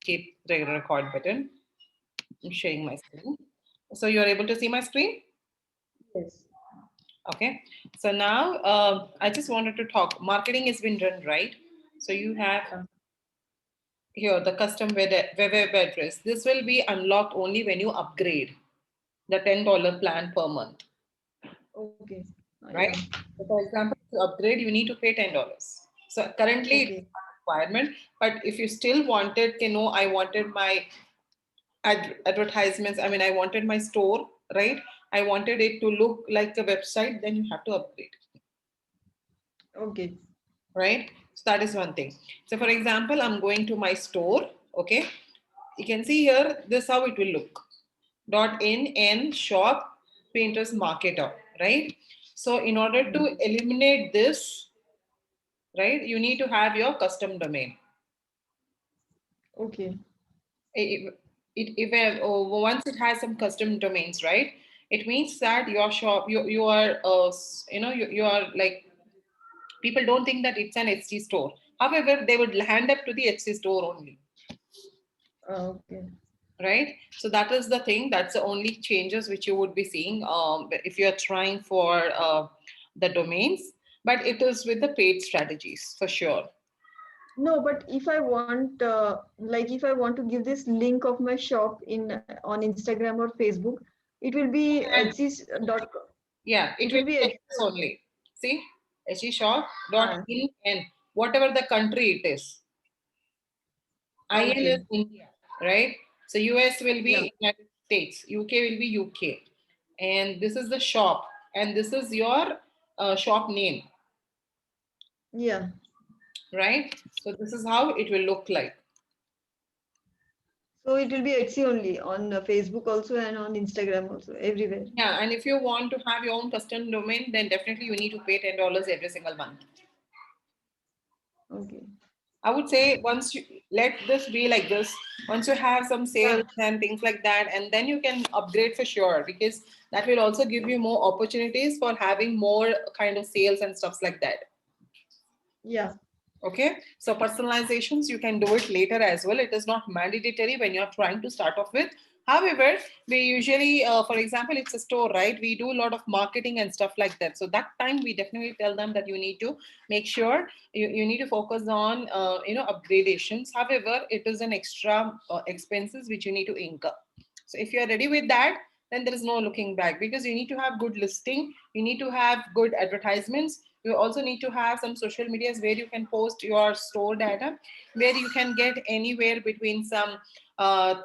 escape the record button. I'm sharing my screen. So you're able to see my screen? Yes. Okay. So now I just wanted to talk. Marketing has been done, right? So you have Yeah. here the custom web address. This will be unlocked only when you upgrade the $10 plan per month, Okay. Yeah. right? So for example, to upgrade, you need to pay $10. So currently it's Okay. not a requirement, but if you still wanted, I wanted my advertisements, I mean, I wanted my store, right? I wanted it to look like a website, then you have to upgrade, Okay. right? So that is one thing. So for example, I'm going to my store, okay? You can see here, this how it will look. .in shop Pinterest marketer, right? So in order Hmm. to eliminate this, right, you need to have your custom domain. Okay. If, once it has some custom domains, right, it means that your shop, you are, you are like, people don't think that it's an Etsy store. However, they would hand up to the Etsy store only, Okay. right? So that is the thing. That's the only changes which you would be seeing if you're trying for the domains. But it is with the paid strategies for sure. No, but if I want, like, if I want to give this link of my shop in on Instagram or Facebook, it will be And Etsy.com. yeah, It it will will be be like Etsy this only. only. See, Etsy shop dot Ah, in, whatever the country it is. IN is okay. India, right? So US will Yeah. be United States, UK will be UK, and this is the shop, and this is your shop name, Yeah. right? So this is how it will look like. So it will be Etsy only on Facebook also and on Instagram also, everywhere. Yeah, and if you want to have your own custom domain, then definitely you need to pay $10 every single month. Okay. I would say once you let this be like this, once you have some Yeah. sales and things like that, and then you can upgrade for sure, because that will also give you more opportunities for having more kind of sales and stuffs like that. Yeah. Okay, so personalizations you can do it later as well. It is not mandatory when you're trying to start off with. However, we usually, for example, it's a store, right? We do a lot of marketing and stuff like that. So that time we definitely tell them that you need to make sure you need to focus on, upgradations. However, it is an extra expenses which you need to incur. So if you're ready with that, then there is no looking back, because you need to have good listing, you need to have good advertisements, you also need to have some social medias where you can post your store data, where you can get anywhere between some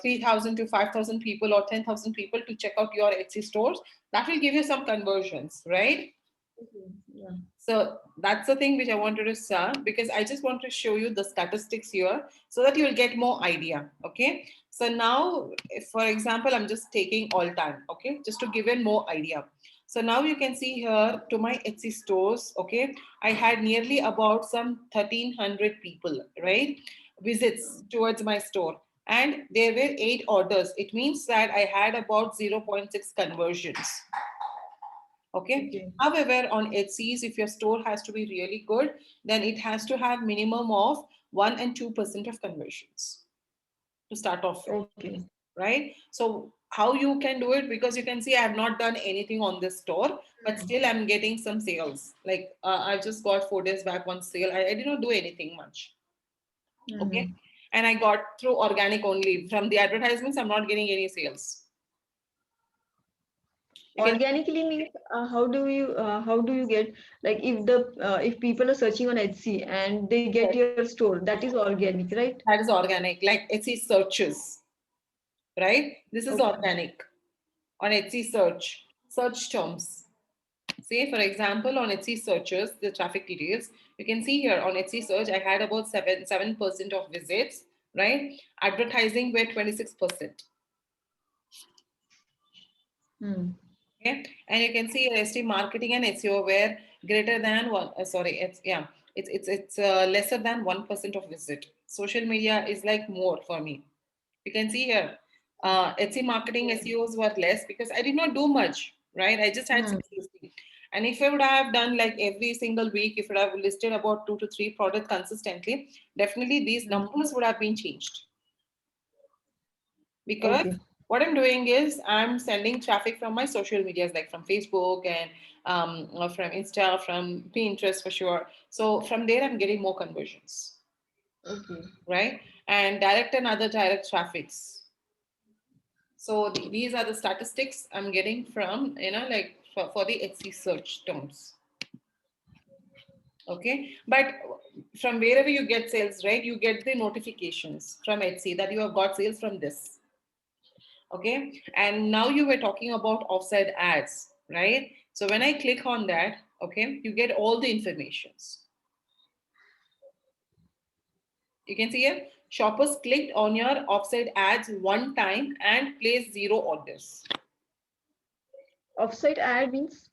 3,000 to 5,000 people or 10,000 people to check out your Etsy stores. That will give you some conversions, right? Okay. Yeah. So that's the thing which I wanted to start, because I just want to show you the statistics here so that you will get more idea. Okay. So now, if, for example, I'm just taking all time. Okay. Just to give in more idea. So now you can see here to my Etsy stores. Okay. I had nearly about some 1,300 people, right? Visits towards my store. And there were 8 orders. It means that I had about zero point 0.6 conversions. Okay. Okay. However, on Etsy, if your store has to be really good, then it has to have minimum of 1 and 2% of conversions to start off with, Okay. right? So how you can do it, because you can see I have not done anything on this store, but Hmm. still I'm getting some sales. Like I just got 4 days back one sale. I did not do anything much. Okay. Hmm. And I got through organic only. From the advertisements, I'm not getting any sales. You can. Organically means how do you get, like, if people are searching on Etsy and they get your store, that is organic, right? That is organic, like Etsy searches, right? This is Okay. organic on Etsy search terms. Say, for example, on Etsy searches, the traffic details, you can see here on Etsy search, I had about 7% of visits, right? Advertising were 26%. Hmm. Okay, and you can see ST marketing and SEO were greater than one. Sorry, it's yeah, it's lesser than 1% of visit. Social media is like more for me. You can see here, Etsy marketing Yeah. SEOs were less because I did not do much, right? I just had Hmm. 6 listings. And if I would have done like every single week, if I would have listed about 2 to 3 products consistently, definitely these Hmm. numbers would have been changed. because Okay. what I'm doing is I'm sending traffic from my social medias, like from Facebook and or from Insta, from Pinterest for sure. So from there, I'm getting more conversions, Okay. right? And direct and other direct traffics. So these are the statistics I'm getting from, like for the Etsy search terms. Okay. But from wherever you get sales, right, you get the notifications from Etsy that you have got sales from this. Okay. And now you were talking about offsite ads, right? So when I click on that, okay, you get all the informations. You can see here, shoppers clicked on your offsite ads one time and placed 0 orders. Offsite ad means?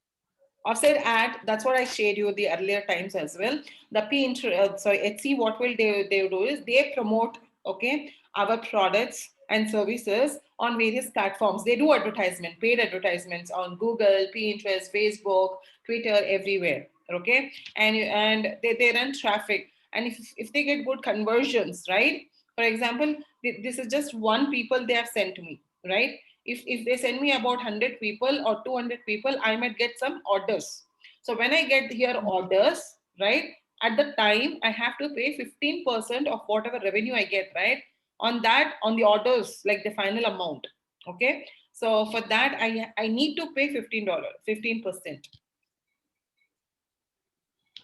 Offsite ad, that's what I shared you the earlier times as well. The Etsy, what will they do is they promote, okay, our products and services on various platforms. They do advertisement, paid advertisements on Google, Pinterest, Facebook, Twitter, everywhere. Okay. And they run traffic. And if they get good conversions, right? For example, this is just one people they have sent to me, right? If they send me about 100 people or 200 people, I might get some orders. So when I get here orders, right, at the time I have to pay 15% of whatever revenue I get, right, on that, on the orders, like the final amount. Okay. So for that, I need to pay $15, 15%,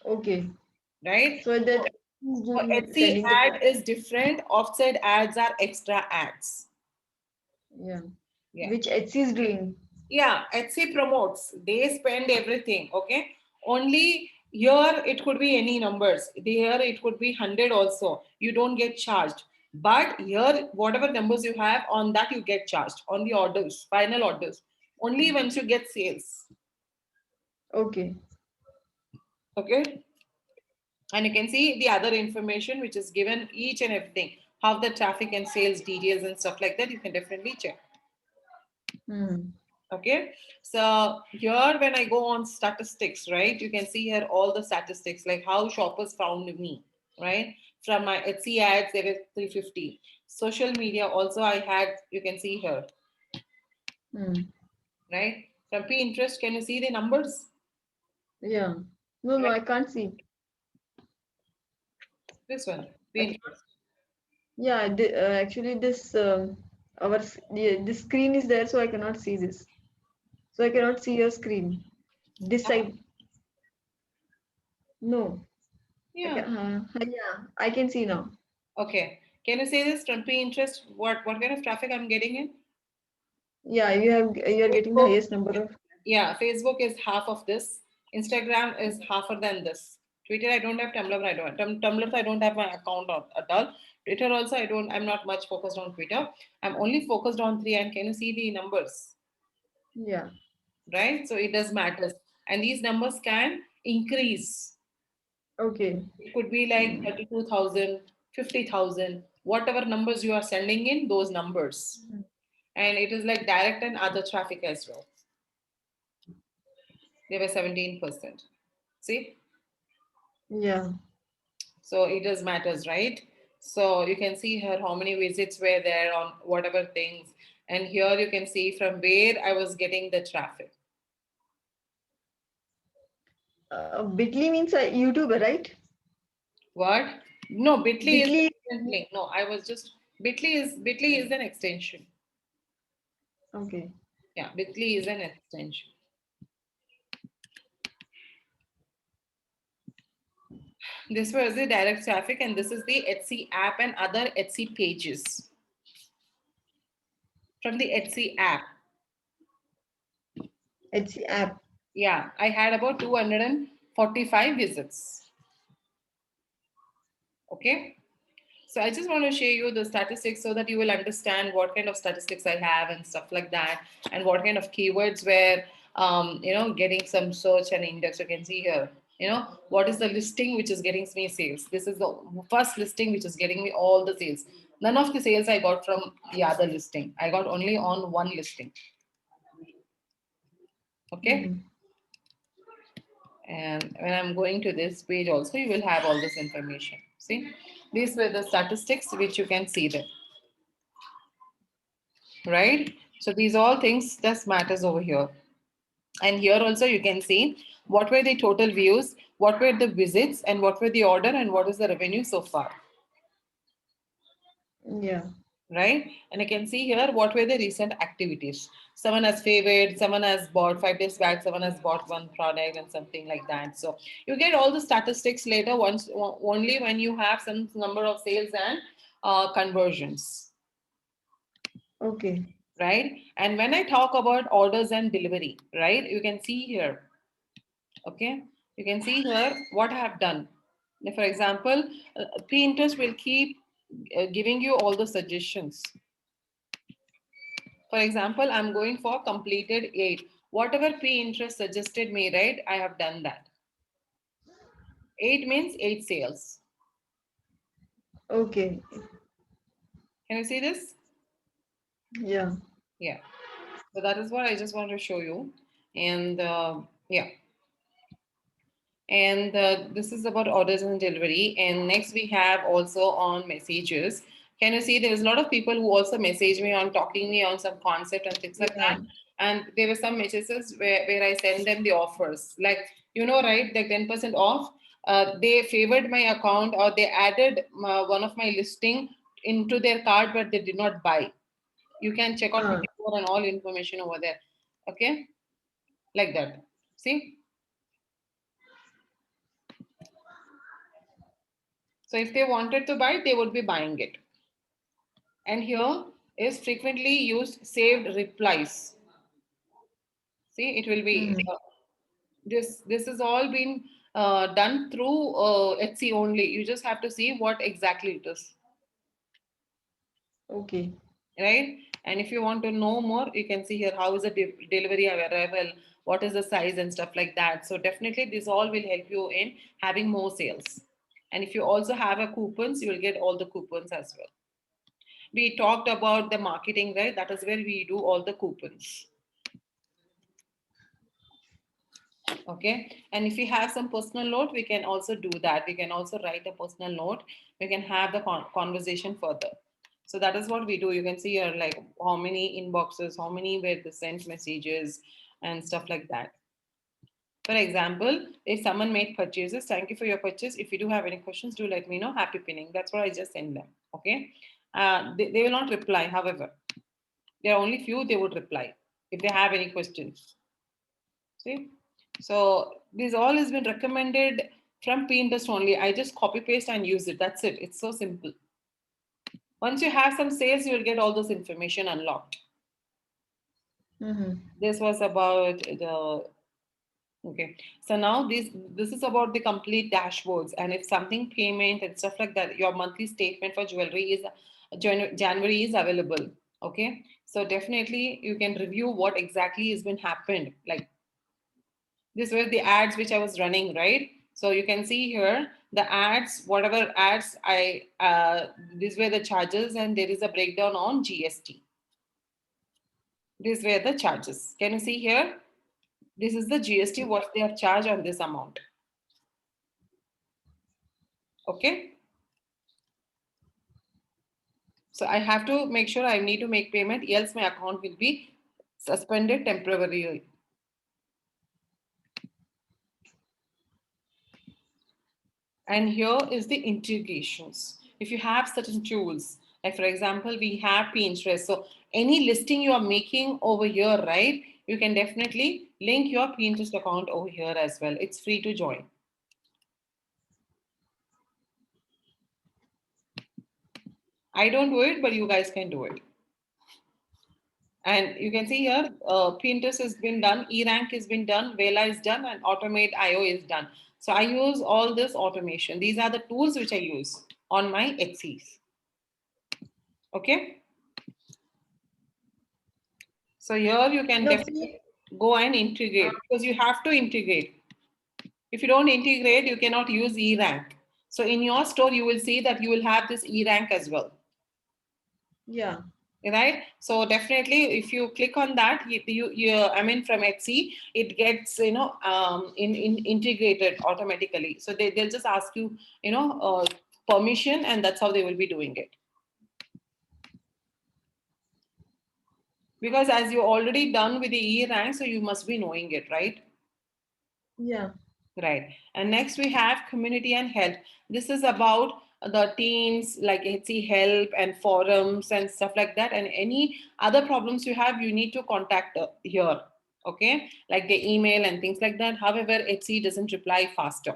Okay. right? So that So is so doing Etsy sending the ad is different, offset ads are extra ads. yeah. Yeah. Which Etsy is doing. Yeah, Etsy promotes, they spend everything. Okay. Only here it could be any numbers. Here it could be 100 also. You don't get charged. But here, whatever numbers you have, on that you get charged on the orders, final orders. Only once you get sales. Okay. Okay. And you can see the other information which is given, each and everything, how the traffic and sales details and stuff like that. You can definitely check. Hmm. Okay, so here when I go on statistics, right, you can see here all the statistics, like how shoppers found me, right? From my Etsy ads, there is 350. Social media also I had, you can see here, Hmm. right? From Pinterest, can you see the numbers? Yeah. No, no, Right? I can't see. This one, I can, Pinterest. yeah, actually this this screen is there, so I cannot see this. So I cannot see your screen. This side, no. I Yeah. can, yeah, I can see now. Okay. Can you say this from Pinterest? What kind of traffic I'm getting in? Yeah, you are getting the Facebook. highest number of. Yeah, Facebook is half of this. Instagram is half than this. Twitter, I don't have. Tumblr, I don't. Tumblr, I don't have my account at all. Twitter also, I don't. I'm not much focused on Twitter. I'm only focused on three. And can you see the numbers? Yeah. Right. So it does matters, and these numbers can increase. Okay. It could be like Hmm. 32,000, 50,000, whatever numbers you are sending in, those numbers, and it is like direct and other traffic as well. They were 17%. See. Yeah. So it does matters, right? So you can see here how many visits were there on whatever things. And here you can see from where I was getting the traffic. Bitly means a YouTuber, right? What? No, Bitly is Bitly. a different link. No, I was just Bitly is an extension. Okay. Yeah, Bitly is an extension. This was the direct traffic, and this is the Etsy app and other Etsy pages from the Etsy app. Etsy app. Yeah, I had about 245 visits. Okay. So I just want to share you the statistics so that you will understand what kind of statistics I have and stuff like that, and what kind of keywords were, getting some search and index. You can see here, what is the listing which is getting me sales. This is the first listing which is getting me all the sales. None of the sales I got from the other listing. I got only on one listing. Okay. Hmm. And when I'm going to this page also, you will have all this information. See, these were the statistics which you can see there. right? So these all things that matters over here. And here also you can see what were the total views, what were the visits, and what were the order, and what is the revenue so far, Yeah. right? And you can see here what were the recent activities. Someone has favored, someone has bought 5 days back, someone has bought one product, and something like that. So you get all the statistics later once only when you have some number of sales and conversions, Okay. right? And when I talk about orders and delivery, right, you can see here, okay, you can see here what I have done. Now, for example, Pinterest will keep giving you all the suggestions. For example, I'm going for completed 8. Whatever Pinterest suggested me, right, I have done that. 8 means 8 sales. Okay. Can you see this? Yeah. Yeah. So that is what I just want to show you. And yeah. And this is about orders and delivery. And next we have also on messages. Can you see there is a lot of people who also message me on talking me on some concept and things like Yeah. that. And there were some messages where I send them the offers. Like, you know, right, the 10% off. They favored my account or they added one of my listing into their cart, but they did not buy. You can check out my Ah, before and all information over there. Okay, like that. See? So if they wanted to buy, they would be buying it. And here is frequently used saved replies. See, it will be mhm. this is all been done through Etsy only. You just have to see what exactly it is, Okay. right? And if you want to know more, you can see here how is the delivery arrival, what is the size and stuff like that. So definitely this all will help you in having more sales. And if you also have a coupons, you will get all the coupons as well. We talked about the marketing, right? That is where we do all the coupons. Okay. And if we have some personal note, we can also do that. We can also write a personal note. We can have the conversation further. So that is what we do. You can see here like how many inboxes, how many were the sent messages and stuff like that. For example, if someone made purchases, thank you for your purchase. If you do have any questions, do let me know. Happy pinning. That's what I just send them. Okay. They will not reply. However, there are only few they would reply if they have any questions. See? So this all has been recommended from Pinterest only. I just copy paste and use it. That's it. It's so simple. Once you have some sales, you will get all this information unlocked. Mhm. This was about the okay. So now this is about the complete dashboards, and if something payment and stuff like that, your monthly statement for jewelry is January is available. Okay, so definitely you can review what exactly has been happened. Like these were the ads which I was running, right? So you can see here the ads, whatever ads these were the charges, and there is a breakdown on GST. These were the charges. Can you see here? This is the GST, what they have charged on this amount. Okay. So I have to make sure I need to make payment, else my account will be suspended temporarily. And here is the integrations. If you have certain tools, like for example, we have Pinterest. So any listing you are making over here, right? You can definitely link your Pinterest account over here as well. It's free to join. I don't do it, but you guys can do it. And you can see here, Pinterest has been done, eRank has been done, Vela is done, and Automate IO is done. So I use all this automation. These are the tools which I use on my Etsy's. Okay. So here you can No, definitely go and integrate because you have to integrate. If you don't integrate, you cannot use eRank. So in your store, you will see that you will have this eRank as well. yeah. Right, so definitely if you click on that, you I mean from Etsy it gets in integrated automatically. So they'll just ask you permission, and that's how they will be doing it. Because as you already done with the E rank, so you must be knowing it, right? Yeah. Right. And next we have community and health. This is about the teams like HC help and forums and stuff like that. And any other problems you have, you need to contact here. Okay. Like the email and things like that. However, HC doesn't reply faster.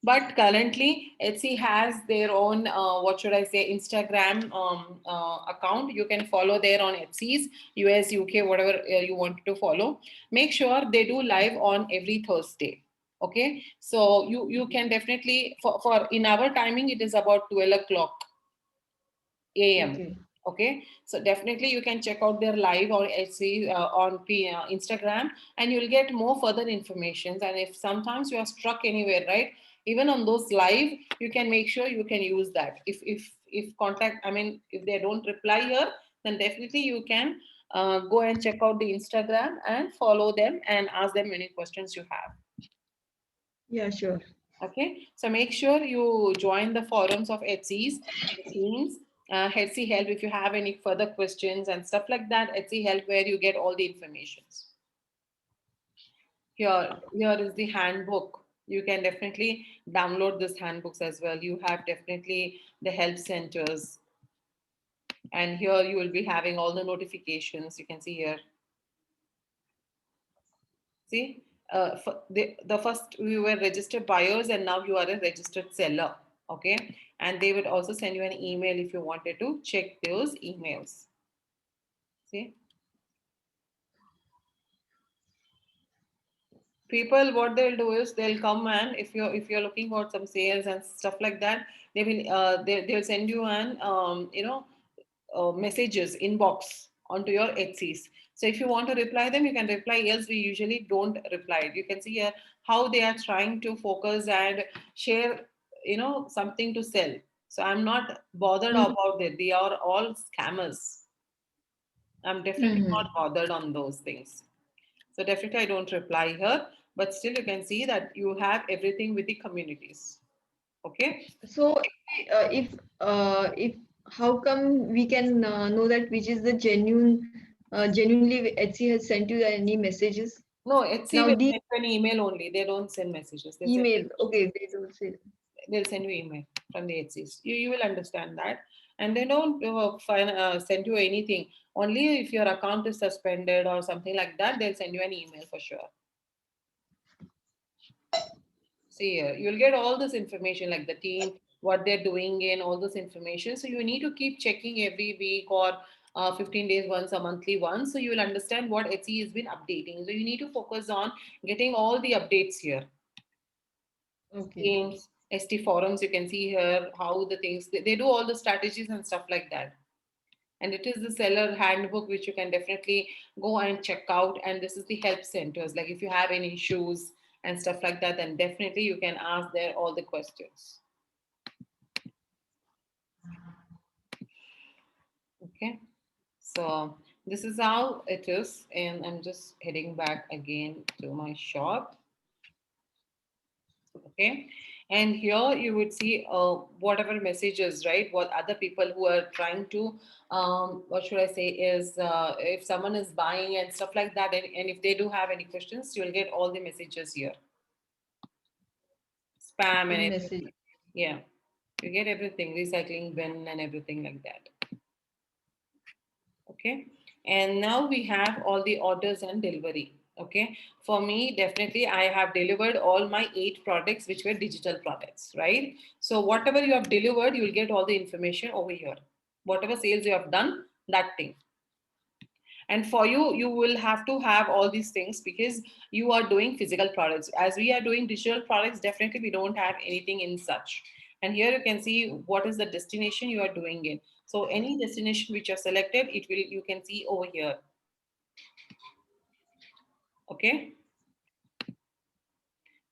But currently, Etsy has their own, what should I say, Instagram account. You can follow there on Etsy's US, UK, whatever you want to follow. Make sure they do live on every Thursday. Okay, so you can definitely for in our timing it is about 12 o'clock a.m. Okay. Okay, so definitely you can check out their live on Etsy on Instagram, and you'll get more further informations. And if sometimes you are stuck anywhere, right? Even on those live, you can make sure you can use that. If contact, I mean, if they don't reply here, then definitely you can go and check out the Instagram and follow them and ask them any questions you have. Yeah, sure. Okay, so make sure you join the forums of Etsy's teams, Etsy Help if you have any further questions and stuff like that. Etsy Help where you get all the informations. Here is the handbook. You can definitely download this handbooks as well. You have definitely the help centers, and here you will be having all the notifications. You can see here. See, the first we were registered buyers and now you are a registered seller. Okay. And they would also send you an email if you wanted to check those emails. See, people, what they'll do is they'll come and if you're looking for some sales and stuff like that, they'll send you an, messages inbox onto your Etsy's. So if you want to reply them, you can reply. Else, we usually don't reply. You can see here how they are trying to focus and share, something to sell. So I'm not bothered about it. They are all scammers. I'm definitely Mm-hmm. not bothered on those things. So definitely I don't reply here, but still you can see that you have everything with the communities. Okay. So, if how come we can know that which is the genuinely Etsy has sent you any messages? No, Etsy Now will the send you an email only. They don't send messages. email, okay, they don't say. They'll send you email from the Etsys. You will understand that, and they don't send you anything. Only if your account is suspended or something like that, they'll send you an email for sure. See here, you'll get all this information like the team, what they're doing, and all this information. So you need to keep checking every week or 15 days once, a monthly once, so you will understand what Etsy has been updating. So you need to focus on getting all the updates here. Okay. Games, ST forums, you can see here how the things they do all the strategies and stuff like that. And it is the seller handbook which you can definitely go and check out. And this is the help centers. Like if you have any issues and stuff like that, then definitely you can ask there all the questions. Okay. So this is how it is. And I'm just heading back again to my shop. Okay, and here you would see whatever messages, right, what other people who are trying to, what should I say, is if someone is buying and stuff like that, and if they do have any questions, you'll get all the messages here, spam and In everything. message. Yeah, you get everything, recycling bin and everything like that. Okay, and now we have all the orders and delivery. Okay, for me, definitely I have delivered all my 8 products which were digital products, right? So whatever you have delivered, you will get all the information over here. Whatever sales you have done, that thing. And for you, you will have to have all these things because you are doing physical products. As we are doing digital products, definitely we don't have anything in such. And here you can see what is the destination you are doing in. So any destination which are selected, it will, you can see over here. Okay.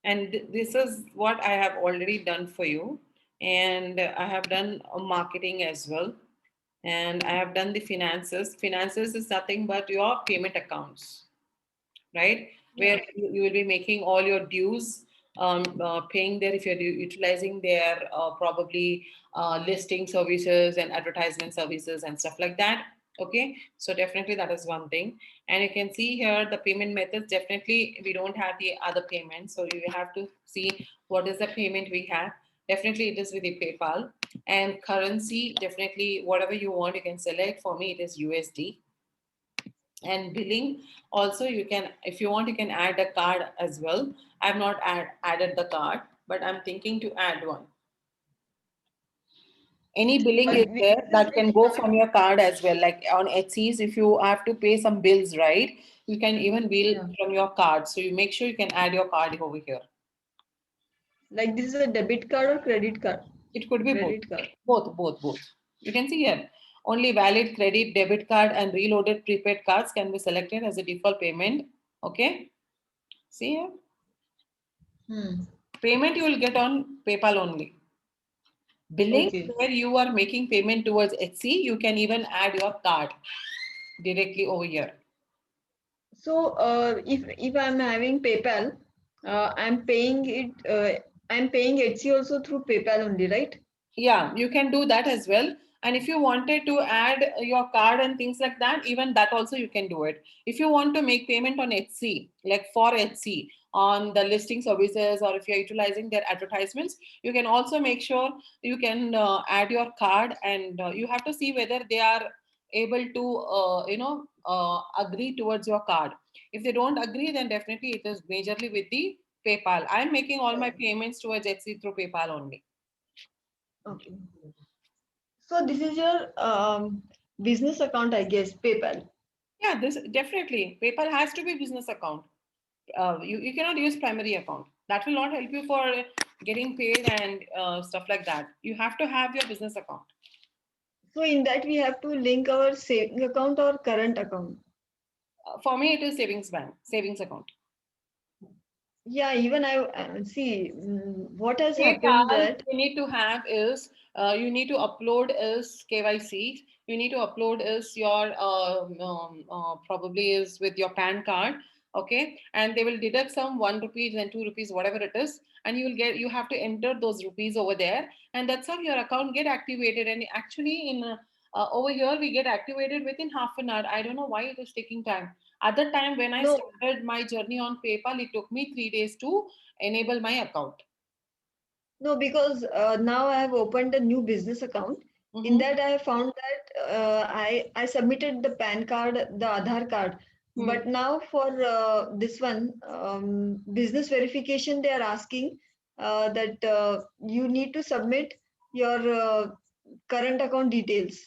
And this is what I have already done for you. And I have done marketing as well. And I have done the finances. Finances is nothing but your payment accounts, right? Yeah. Where you will be making all your dues, paying there if you're utilizing their probably listing services and advertisement services and stuff like that. Okay, so definitely that is one thing. And you can see here the payment methods. Definitely we don't have the other payments, so you have to see what is the payment we have. Definitely it is with the PayPal. And currency, definitely whatever you want you can select. For me it is USD. And billing also, you can, if you want, you can add a card as well. I've not added the card, but I'm thinking to add one. Any billing is Is there this that like can go from your card as well. Like on Etsy's, if you have to pay some bills, right? You can even bill yeah, from your card. So you make sure you can add your card over here. like this is a debit card or credit card? It could be both. Credit card. Both. You can see here. Only valid credit, debit card, and reloaded prepaid cards can be selected as a default payment. Okay. See here. Hmm. Payment you will get on PayPal only. Billing, Okay. where you are making payment towards Etsy, you can even add your card directly over here. So if I'm having PayPal, I'm paying it. I'm paying Etsy also through PayPal only, right? Yeah, you can do that as well. And if you wanted to add your card and things like that, even that also you can do it. If you want to make payment on Etsy, like for Etsy, on the listing services, or if you're utilizing their advertisements, you can also make sure you can add your card, and you have to see whether they are able to, agree towards your card. If they don't agree, then definitely it is majorly with the PayPal. I'm making all my Yeah. payments towards Etsy through PayPal only. Okay. So this is your business account, I guess, PayPal. Yeah, this definitely. PayPal has to be business account. You cannot use primary account. That will not help you for getting paid and stuff like that. You have to have your business account. So in that we have to link our saving account or current account. For me, it is savings account. Yeah, even I see what has happened PayPal, that you need to have is you need to upload is KYC. You need to upload is your probably is with your PAN card. Okay, and they will deduct some 1 rupees and 2 rupees, whatever it is, and you have to enter those rupees over there, and that's how your account get activated. And actually, in over here, we get activated within half an hour. I don't know why it is taking time. Other time when I no, started my journey on PayPal, it took me 3 days to enable my account. no, because now I have opened a new business account. In Mm-hmm. that, I have found that I submitted the PAN card, the Aadhaar card, Hmm. but now for this one business verification, they are asking that you need to submit your current account details.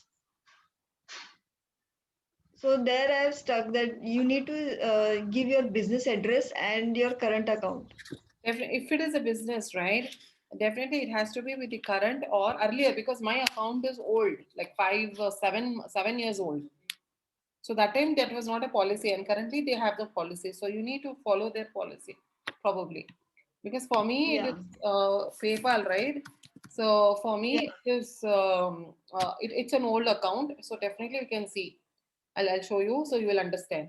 So there I have stuck that you need to give your business address and your current account. Definitely, if it is a business, right? Definitely, it has to be with the current or earlier because my account is old, like 7 years old. So that time that was not a policy, and currently they have the policy. So you need to follow their policy, probably. Because for me, it Yeah, is PayPal, right? So for yeah. me, it is it's an old account. So definitely, you can see. I'll show you so you will understand.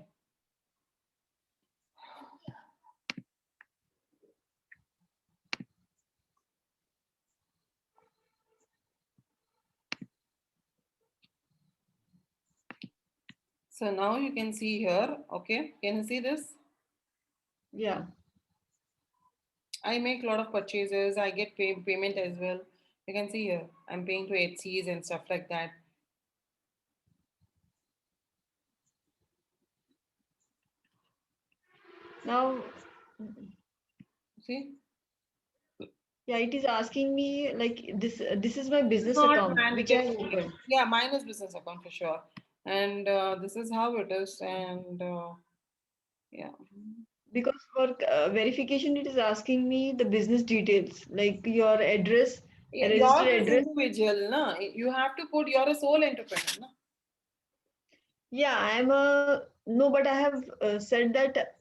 So now you can see here. Okay, can you see this? Yeah. I make a lot of purchases. I get payment as well. You can see here. I'm paying to Etsy's and stuff like that. Now, See, yeah, it is asking me like this. This is my it's business not account which I mandatory. have opened. Yeah, mine is business account for sure. And this is how it is. And yeah, Because for verification, it is asking me the business details like your address, a registered yours is address. individual, na. You have to put you're a sole entrepreneur, na. Yeah, I'm a no, but I have said that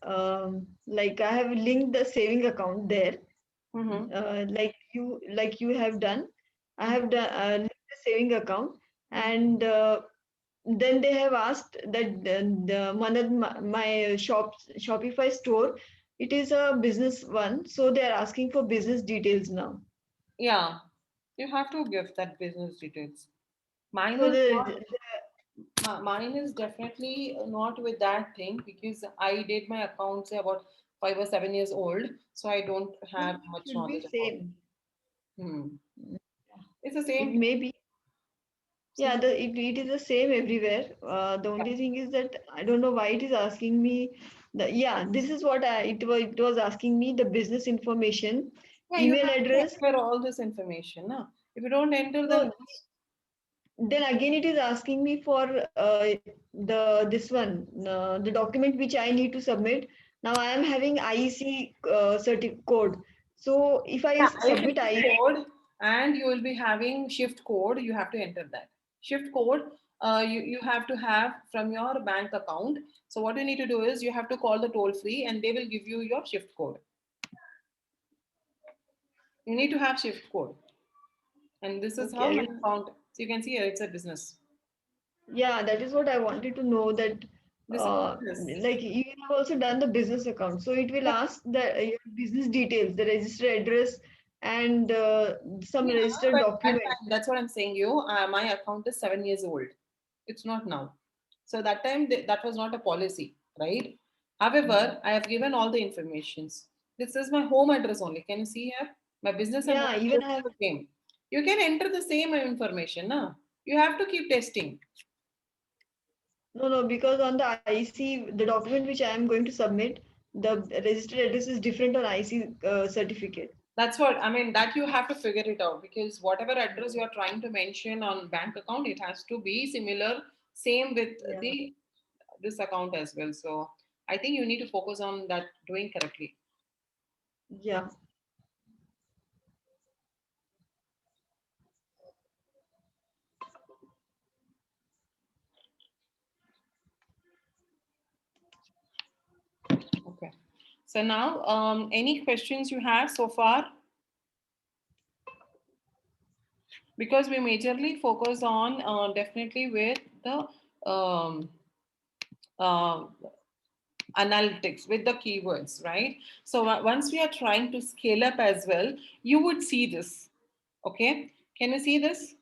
like I have linked the saving account there, Mm-hmm. like you have done. I have done linked the saving account, and then they have asked that the Manad, my Shopify store, it is a business one, so they are asking for business details now. Yeah, you have to give that business details. Mine So is the, not. the Mine is definitely not with that thing because I did my account say about 5 or 7 years old, so I don't No, have it much should be knowledge about it. same. Hmm. Mm, It's the it same. may be. Yeah, Same. it is the same everywhere. The only thing is that I don't know why it is asking me. Yeah, this is what it was asking me the business information, Yeah, you email have to address. enter all this information. No? If you don't enter, then No, then again it is asking me for the this one the document which I need to submit. Now I am having IEC code. So if I yeah, submit IFSC IEC, code and you will be having shift code. You have to enter that shift code. You have to have from your bank account. So what you need to do is you have to call the toll free and they will give you your shift code. You need to have shift code, and this is how okay, my account. So you can see here it's a business. yeah, that is what I wanted to know that This is business. like you have also done the business account. So it will ask the your business details, the registered address and some Yeah, registered but that document. time, that's what I'm saying. You, my account is 7 years old. It's not now. So that time that was not a policy, right? Mm. However, I have given all the informations. This is my home address only. Can you see here? My business and home Yeah, even address I have. is the same. You can enter the same information, na? You have to keep testing. No, no, because on the IC, the document which I am going to submit, the registered address is different on IC certificate. That's what I mean. That you have to figure it out because whatever address you are trying to mention on bank account, it has to be similar, same with Yeah, the this account as well. So I think you need to focus on that doing correctly. yeah. Okay. So now, any questions you have so far? Because we majorly focus on definitely with the um, uh, analytics with the keywords, right? So once we are trying to scale up as well, you would see this. Okay, can you see this?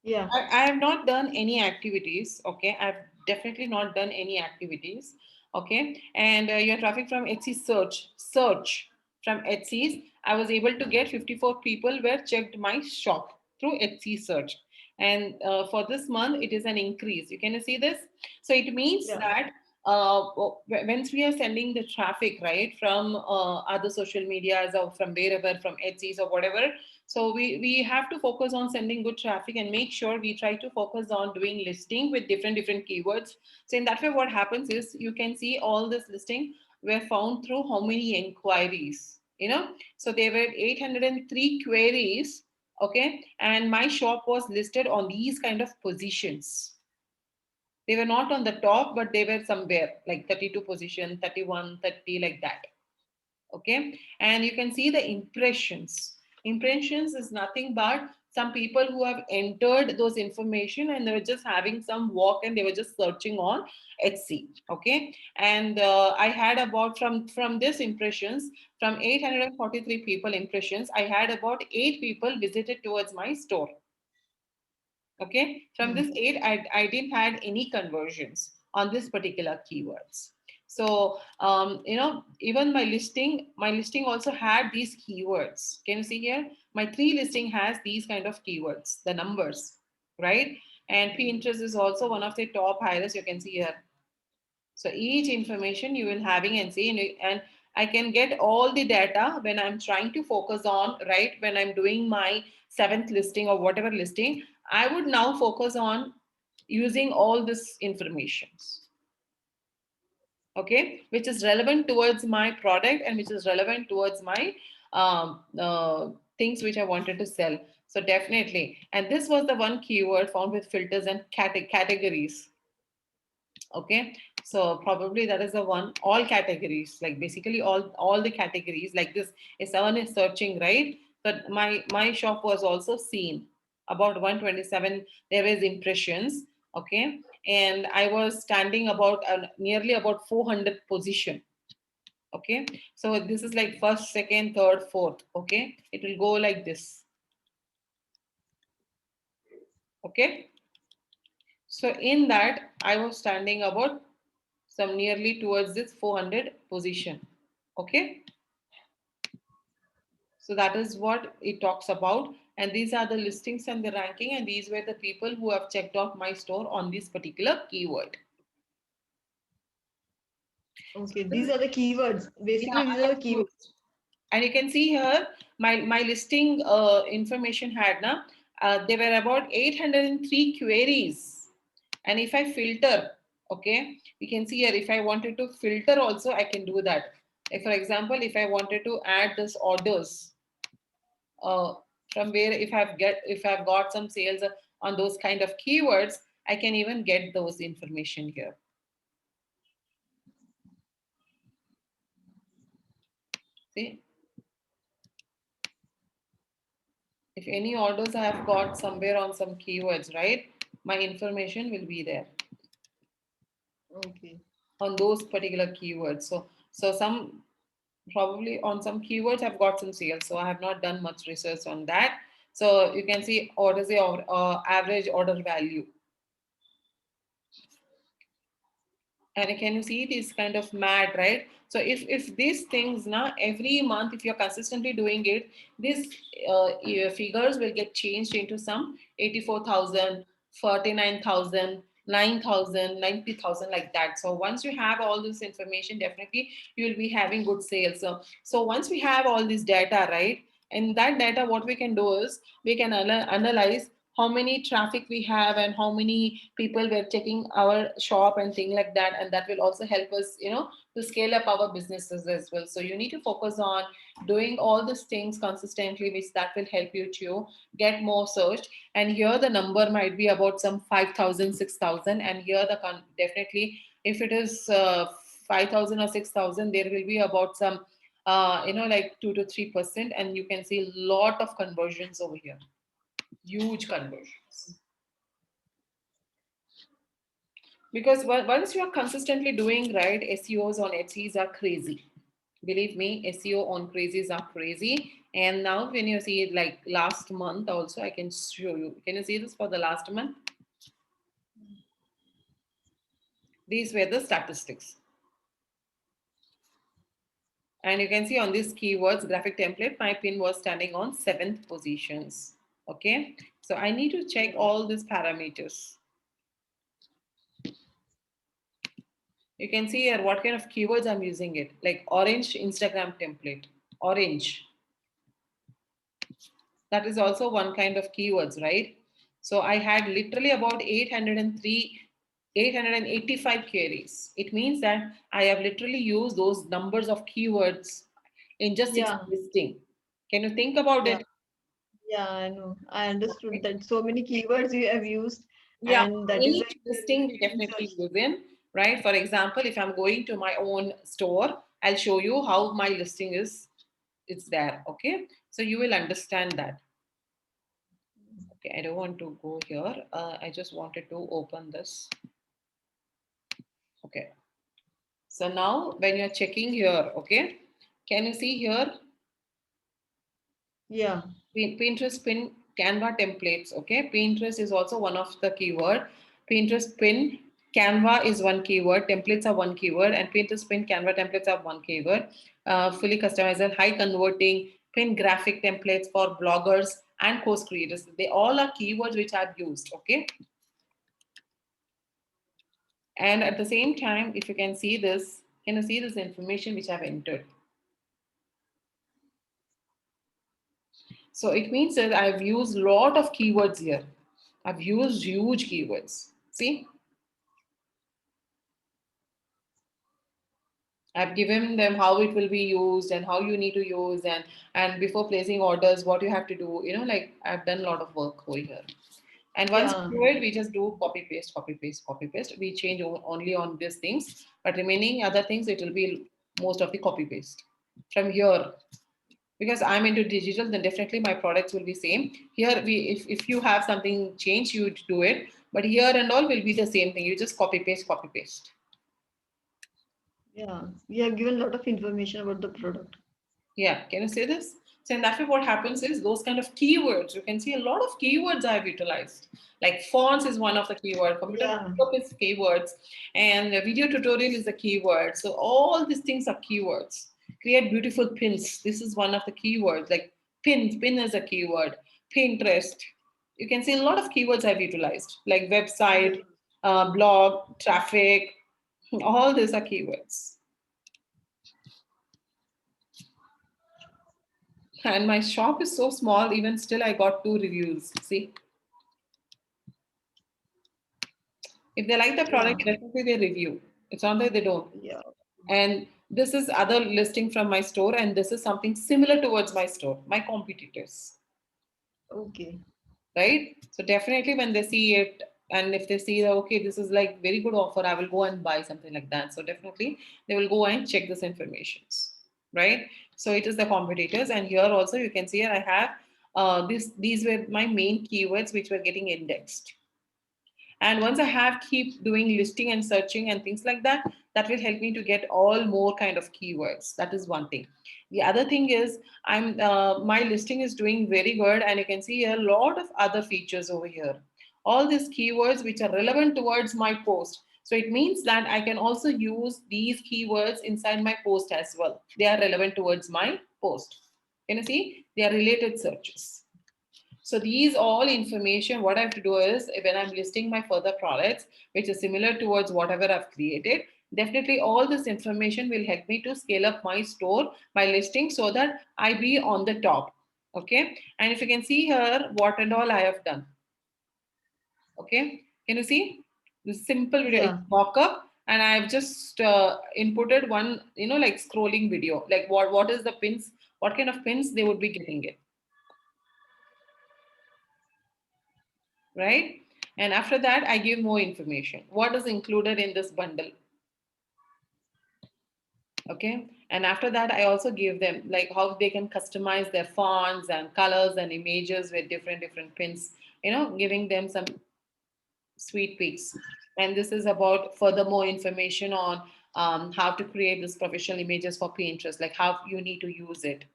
Yeah. I have not done any activities. Okay, I've definitely not done any activities. Okay, and your traffic from Etsy search from Etsy's, I was able to get 54 people were checked my shop through Etsy search, and for this month it is an increase. You can see this. So it means Yeah. that once we are sending the traffic right from other social medias or from wherever from Etsy's or whatever, so we have to focus on sending good traffic and make sure we try to focus on doing listing with different keywords. So in that way, what happens is you can see all this listing were found through how many inquiries, you know. So there were 803 queries, okay, and my shop was listed on these kind of positions. They were not on the top, but they were somewhere like 32 position, 31, 30, like that. Okay, and you can see the impressions is nothing but some people who have entered those information and they were just having some walk and they were just searching on Etsy. Okay, and I had about from this impressions from 843 people impressions, I had about 8 people visited towards my store. Okay, from Mm. this 8 I didn't had any conversions on this particular keywords. So even my listing also had these keywords. Can you see here? My 3 listing has these kind of keywords, the numbers, right? And Pinterest is also one of the top highest. You can see here. So each information you will having and see, and I can get all the data when I'm trying to focus on, right? When I'm doing my 7th listing or whatever listing, I would now focus on using all this informations, okay, which is relevant towards my product and which is relevant towards my things which I wanted to sell. So definitely, and this was the one keyword found with filters and categories. Okay, so probably that is the one, all categories, like basically all the categories like this. If someone is searching, right, but my shop was also seen about 127, there is impressions. Okay, and I was standing about nearly about 400 position. Okay, so this is like first, second, third, fourth. Okay, it will go like this. Okay, So in that, I was standing about some nearly towards this 400 position. Okay. So that is what it talks about. And these are the listings and the ranking. And these were the people who have checked out my store on this particular keyword. Okay, This these is, are the keywords. yeah, Basically, I these are have the keywords. used. And you can see here my listing information had now there were about 803 queries. And if I filter, okay, you can see here if I wanted to filter also I can do that. If, for example, if I wanted to add this orders uh, from where if I've got some sales on those kind of keywords, I can even get those information here. See, if any orders I have got somewhere on some keywords, right, my information will be there Okay. on those particular keywords. So some probably on some keywords I've got some sales. So I have not done much research on that. So you can see what is the average order value. And can you see this kind of mad, right? So if these things now every month, if you're consistently doing it, these figures will get changed into some 84,000, 49,000, 9,000, 90,000, like that. So once you have all this information, definitely you will be having good sales. So once we have all this data, right, and that data, what we can do is we can analyze how many traffic we have and how many people were checking our shop and thing like that, and that will also help us, to scale up our businesses as well. So you need to focus on doing all these things consistently, which that will help you to get more search. And here the number might be about some 5,000, 6,000, and here definitely if it is 5,000 or 6,000, there will be about some like 2 to 3%, and you can see a lot of conversions over here, huge conversions. Because once you are consistently doing right, SEOs on Etsy's are crazy. Believe me, SEO on crazies are crazy. And now when you see it like last month also, I can show you. Can you see this for the last month? These were the statistics. And you can see on these keywords, graphic template, my pin was standing on 7th positions. Okay. So I need to check all these parameters. You can see here what kind of keywords I'm using it, like orange Instagram template, orange. That is also one kind of keywords, right? So I had literally about 803, 885 queries. It means that I have literally used those numbers of keywords in just six Yeah, listing. Can you think about yeah, it? yeah, I know. I understood Okay. that so many keywords you have used, Yeah, and that is why each listing we you definitely searched. use in, right? For example, if I'm going to my own store, I'll show you how my listing is. It's there, okay? So you will understand that. Okay, I don't want to go here. I just wanted to open this. Okay. So now when you're checking here, okay, can you see here Yeah, Pinterest pin Canva templates? Okay, Pinterest is also one of the keyword. Pinterest pin Canva is one keyword, templates are one keyword, and Pinterest pin Canva templates are one keyword. Fully customizable, high converting pin graphic templates for bloggers and course creators. They all are keywords which I've used. Okay. And at the same time, if you can see this, can you see this information which I've entered? So it means that I've used a lot of keywords here. I've used huge keywords. See, I've given them how it will be used and how you need to use, and before placing orders, what you have to do. Like I've done a lot of work over here. And once yeah, we do it, we just do copy paste, copy paste, copy paste. We change only on these things, but remaining other things, it will be most of the copy paste from here. Because I'm into digital, then definitely my products will be same. Here, if you have something change, you do it. But here and all will be the same thing. You just copy paste, copy paste. yeah. You have given a lot of information about the product. Yeah, can you say this? So in that way, what happens is those kind of keywords, you can see a lot of keywords I have utilized. Like fonts is one of the keyword, computer Yeah. backup is keywords, and the video tutorial is a keyword. So all these things are keywords. Create beautiful pins. This is one of the keywords. Like pin is a keyword. Pinterest. You can see a lot of keywords I've utilized, like Yeah. website, blog, traffic. All these are keywords. And my shop is so small, even still, I got 2 reviews. See, if they like the Yeah. product, definitely they review. It's not that they don't. Yeah. And this is other listing from my store, and this is something similar towards my store, my competitors, Okay. right? So definitely when they see it, and if they see that okay, this is like very good offer, I will go and buy something like that. So definitely they will go and check this informations, right? So it is the competitors, and here also you can see here I have these were my main keywords which were getting indexed. And once I have keep doing listing and searching and things like that, that will help me to get all more kind of keywords. That is one thing. The other thing is my listing is doing very good, and you can see a lot of other features over here. All these keywords which are relevant towards my post. So it means that I can also use these keywords inside my post as well. They are relevant towards my post. Can you see? They are related searches. So these all information, what I have to do is when I'm listing my further products, which is similar towards whatever I've created, definitely all this information will help me to scale up my store, my listing so that I be on the top. Okay. And if you can see here, what and all I have done. Okay. Can you see? This simple video, Yeah. it's mock-up, and I've just inputted one, like scrolling video, like what is the pins, what kind of pins they would be getting it. Right? And after that, I give more information. What is included in this bundle? Okay. And after that, I also give them like how they can customize their fonts and colors and images with different pins, giving them some sweet peeks. And this is about furthermore information on how to create this professional images for Pinterest, like how you need to use it.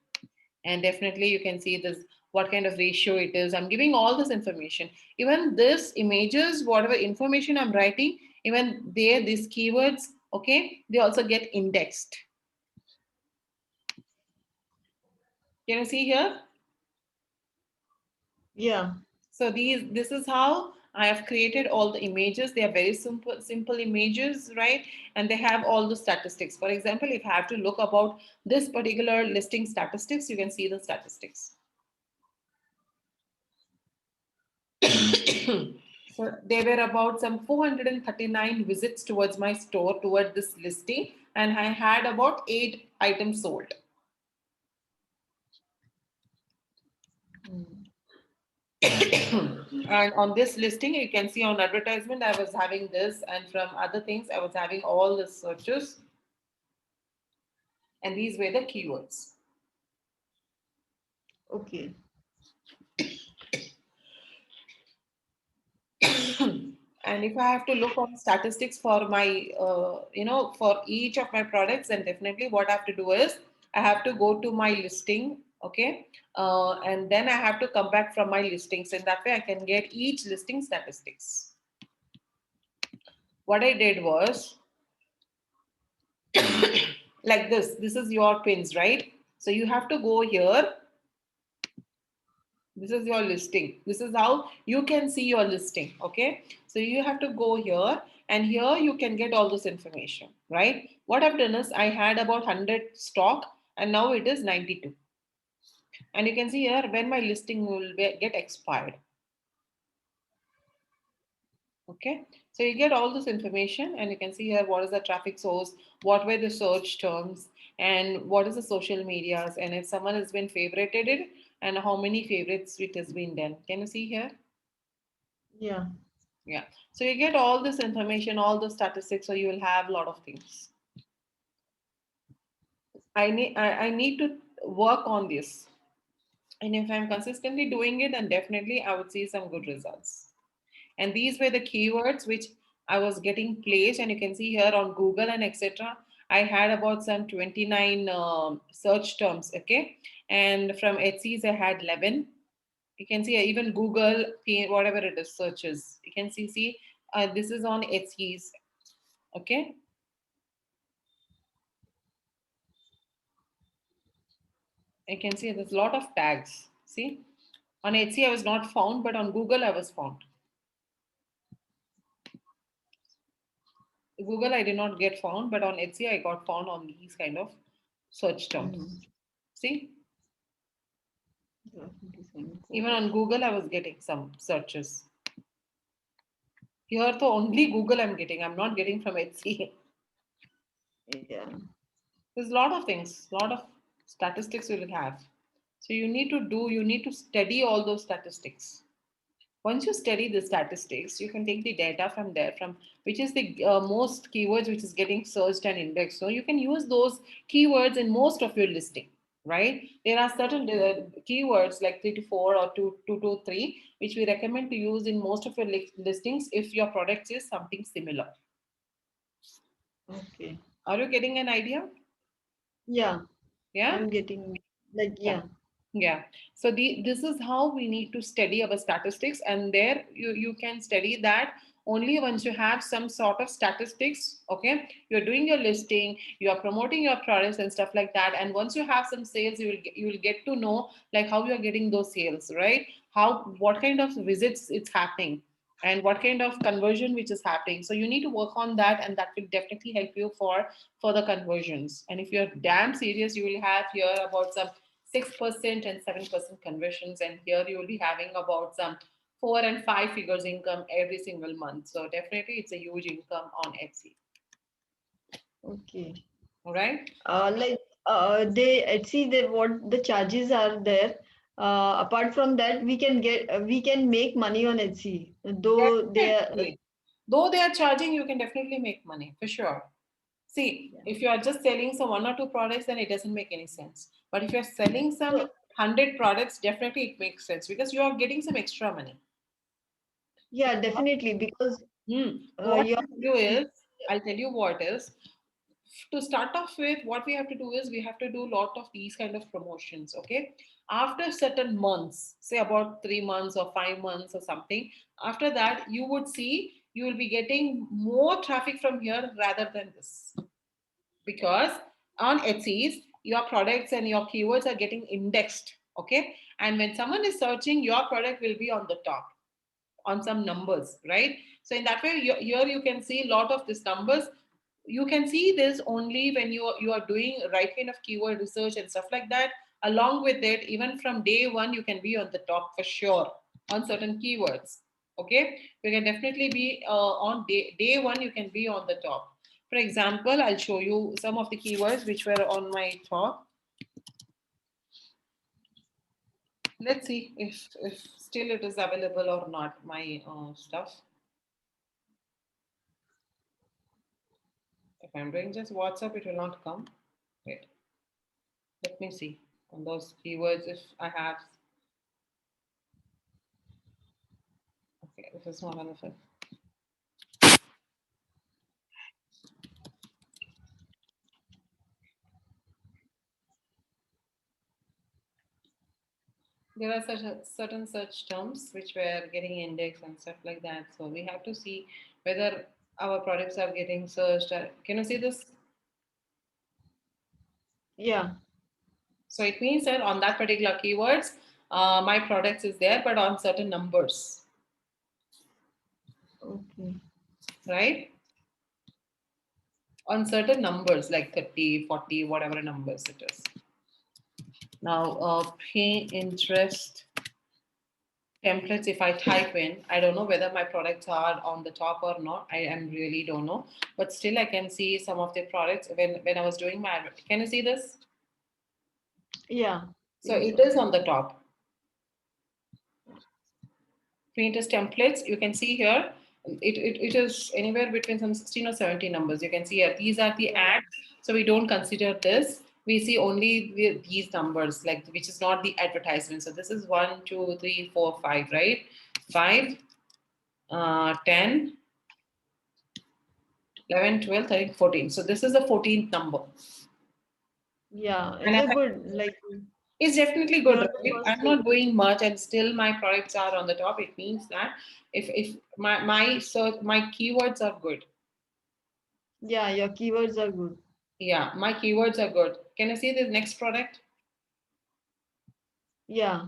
And definitely you can see this, what kind of ratio it is. I'm giving all this information. Even this images, whatever information I'm writing, even there, these keywords, okay, they also get indexed. Can you see here? Yeah. So this is how I have created all the images. They are very simple images, right? And they have all the statistics. For example, if I have to look about this particular listing statistics, you can see the statistics. So there were about some 439 visits towards my store toward this listing, and I had about 8 items sold. Mm. And on this listing, you can see on advertisement, I was having this, and from other things, I was having all the searches, and these were the keywords. Okay. And if I have to look on statistics for my, for each of my products, then definitely what I have to do is I have to go to my listing, okay, and then I have to come back from my listings. In that way, I can get each listing statistics. What I did was like this. This is your pins, right? So you have to go here. This is your listing. This is how you can see your listing. Okay. So you have to go here, and here you can get all this information, right? What I've done is I had about 100 stock, and now it is 92. And you can see here when my listing will get expired. Okay. So you get all this information, and you can see here what is the traffic source, what were the search terms, and what is the social medias, and if someone has been favorited it, and how many favorites it has been done. Can you see here? Yeah. Yeah. So you get all this information, all the statistics, so you will have a lot of things. I need to work on this. And if I'm consistently doing it, then definitely I would see some good results. And these were the keywords which I was getting placed, and you can see here on Google and etc. I had about some 29 search terms, okay? And from Etsy's, I had 11. You can see even Google, whatever it is, searches. You can see this is on Etsy's, okay? You can see there's a lot of tags. See, on Etsy I was not found, but on Google I was found. Google I did not get found, but on Etsy I got found on these kind of search terms. See, even on Google I was getting some searches. Here, the only Google I'm getting. I'm not getting from Etsy. Yeah. There's a lot of things, a lot of statistics you will have. So you need to study all those statistics. Once you study the statistics, you can take the data from there, from which is the most keywords which is getting searched and indexed. So you can use those keywords in most of your listing, right? There are certain keywords like 3 to 4 or 2 to 3, which we recommend to use in most of your listings if your product is something similar. Okay. Are you getting an idea? Yeah. Yeah. I'm getting like Yeah. Yeah. So this is how we need to study our statistics, and there you can study that only once you have some sort of statistics. Okay, you're doing your listing, you are promoting your products and stuff like that, and once you have some sales, you will get to know like how you are getting those sales, right? What kind of visits it's happening, and what kind of conversion which is happening. So you need to work on that, and that will definitely help you for the conversions. And if you're damn serious, you will have here about some 6% and 7% conversions, and here you will be having about some 4 and 5 figures income every single month. So definitely it's a huge income on Etsy. okay. All right. Like they Etsy, they what the charges are there. Apart from that, we can make money on Etsy, though they are Definitely. Though they are charging, you can definitely make money for sure. See, if you are just selling some 1 or 2 products, then it doesn't make any sense. But if you're selling some so 100 products, definitely it makes sense because you are getting some extra money. yeah, definitely because What you're you do is, I'll tell you what is. To start off with, what we have to do is we have to do a lot of these kind of promotions. Okay, after certain months, say about 3 months or 5 months or something, after that you would see you will be getting more traffic from here rather than this, because on Etsy's your products and your keywords are getting indexed. Okay, and when someone is searching, your product will be on the top on some numbers, right? So in that way, here you can see a lot of these numbers. You can see this only when you are doing right kind of keyword research and stuff like that. Along with it, even from day one, you can be on the top for sure on certain keywords. Okay, you can definitely be on day one. You can be on the top. For example, I'll show you some of the keywords which were on my top. Let's see if still it is available or not. My stuff. If I'm doing just WhatsApp, it will not come. Wait, let me see on those keywords if I have. Okay, this is not enough. There are certain search terms which were getting indexed and stuff like that. So we have to see whether our products are getting searched. Can you see this? yeah. So it means that on that particular keywords, my products is there, but on certain numbers, Okay. right? On certain numbers like 30, 40, whatever numbers it is. Now, pay interest templates, if I type in, I don't know whether my products are on the top or not. I am really don't know, but still I can see some of the products when I was doing my can you see this? Yeah. So Yes. it is on the top. Pinterest templates, you can see here, it is anywhere between some 16 or 17 numbers. You can see here, these are the Yeah. ads. So we don't consider this. We see only these numbers, like which is not the advertisement. So this is 1, 2, 3, 4, 5, right? 5, 10, 11, 12, 13, 14. So this is the 14th number. Yeah, And it's as a good, like, it's definitely good, you're the right? first I'm sale. not doing much and still my products are on the top. It means that if my search, my keywords are good. Yeah, your keywords are good. Yeah, my keywords are good. Can I see the next product? Yeah.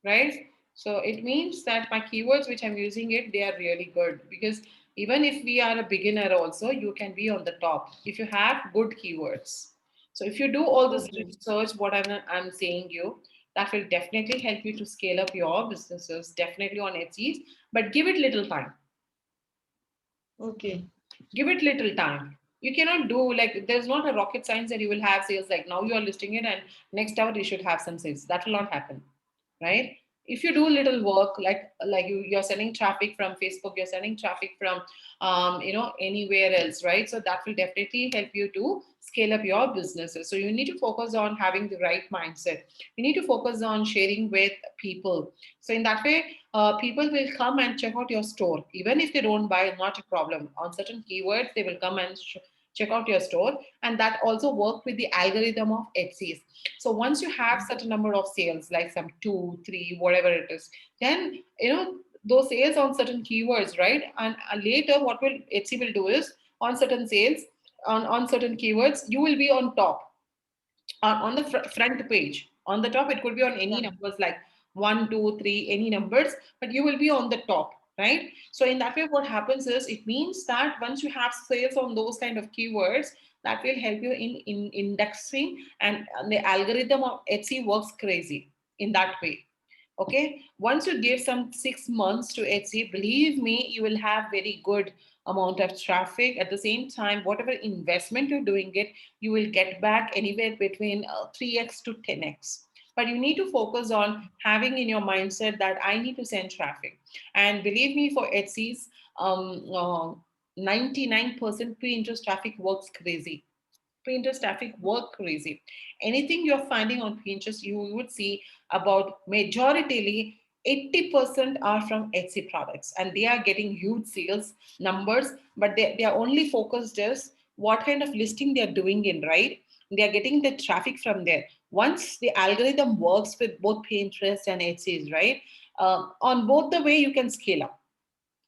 Right? So it means that my keywords which I'm using it, they are really good, because even if we are a beginner also, you can be on the top if you have good keywords. So if you do all this Okay. research, what I'm saying you, that will definitely help you to scale up your businesses, definitely on Etsy, but give it little time. Okay. Give it little time. You cannot do like, there's not a rocket science that you will have sales like now you are listing it and next hour you should have some sales. That will not happen, right? If you do little work, like you're sending traffic from Facebook, you're sending traffic from anywhere else, right? So that will definitely help you to scale up your businesses. So you need to focus on having the right mindset. You need to focus on sharing with people. So in that way, people will come and check out your store. Even if they don't buy, not a problem. On certain keywords, they will come and check out your store. And that also work with the algorithm of Etsy. So once you have certain number of sales, like some two, three, whatever it is, then those sales on certain keywords, right? And later, what will Etsy will do is on certain sales, on certain keywords, you will be on top on the front page. On the top, it could be on any Yeah. numbers like 1, 2, 3, any numbers, but you will be on the top, right? So in that way, what happens is it means that once you have sales on those kind of keywords, that will help you in indexing, and the algorithm of Etsy works crazy in that way. Okay, once you give some 6 months to Etsy, believe me, you will have very good amount of traffic. At the same time, whatever investment you're doing it, you will get back anywhere between 3x to 10x. But you need to focus on having in your mindset that I need to send traffic. And believe me, for Etsy's 99% pre-interest traffic works crazy. Pinterest traffic work crazy. Anything you're finding on Pinterest, you would see about majoritarily 80% are from Etsy products, and they are getting huge sales numbers, but they are only focused as what kind of listing they are doing in, right? They are getting the traffic from there. Once the algorithm works with both Pinterest and Etsy's, right? On both the way you can scale up.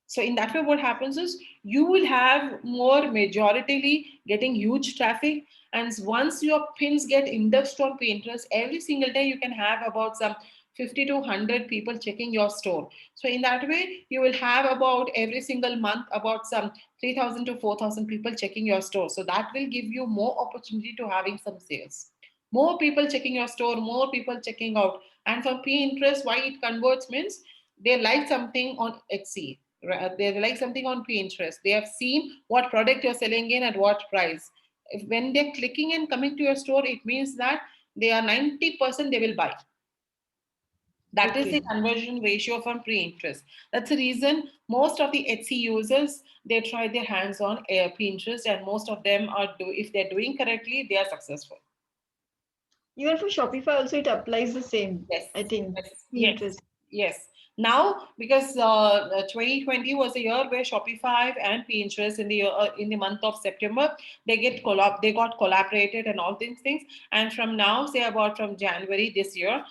So in that way, what happens is you will have more majoritarily getting huge traffic. And once your pins get indexed on Pinterest, every single day you can have about some 50 to 100 people checking your store. So in that way, you will have about every single month about some 3,000 to 4,000 people checking your store. So that will give you more opportunity to having some sales. More people checking your store, more people checking out. And for Pinterest, why it converts means they like something on Etsy, right? They like something on Pinterest. They have seen what product you're selling in at what price. When they're clicking and coming to your store, it means that they are 90% they will buy. That is the Okay. conversion ratio from Pinterest. That's the reason most of the Etsy users, they try their hands on Pinterest, and most of them are if they're doing correctly, they are successful. Even for Shopify also it applies the same, Yes, I think. yes, yes, Interest. yes. Now, because 2020 was a year where Shopify and Pinterest in the month of September, they got collaborated and all these things. And from now, say about from January this year,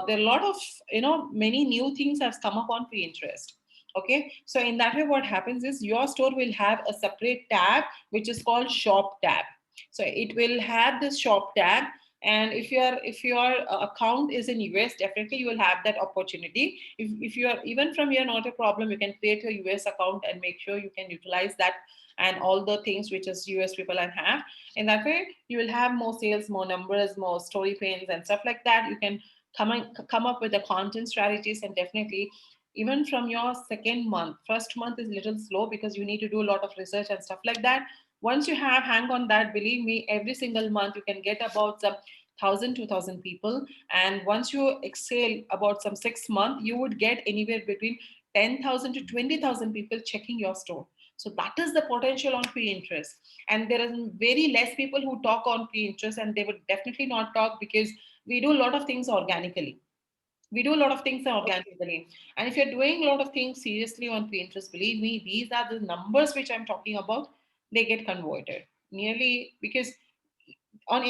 there are a lot of many new things have come up on Pinterest. Okay, so in that way, what happens is your store will have a separate tab which is called Shop tab. So it will have this Shop tab, and if your account is in US, definitely you will have that opportunity. If you are even from here, not a problem, you can create a US account and make sure you can utilize that and all the things which is US people and have. In that way, you will have more sales, more numbers, more story pains and stuff like that. You can come up with the content strategies, and definitely even from your second month, first month is a little slow because you need to do a lot of research and stuff like that. Once you have hang on that, believe me, every single month you can get about some 1,000 2,000 people. And once you excel about some 6 months, you would get anywhere between 10,000 to 20,000 people checking your store. So that is the potential on Pinterest. And there are very less people who talk on Pinterest, and they would definitely not talk because we do a lot of things organically. We do a lot of things Okay. organically. And if you're doing a lot of things seriously on Pinterest, believe me, these are the numbers which I'm talking about. they get converted nearly, because on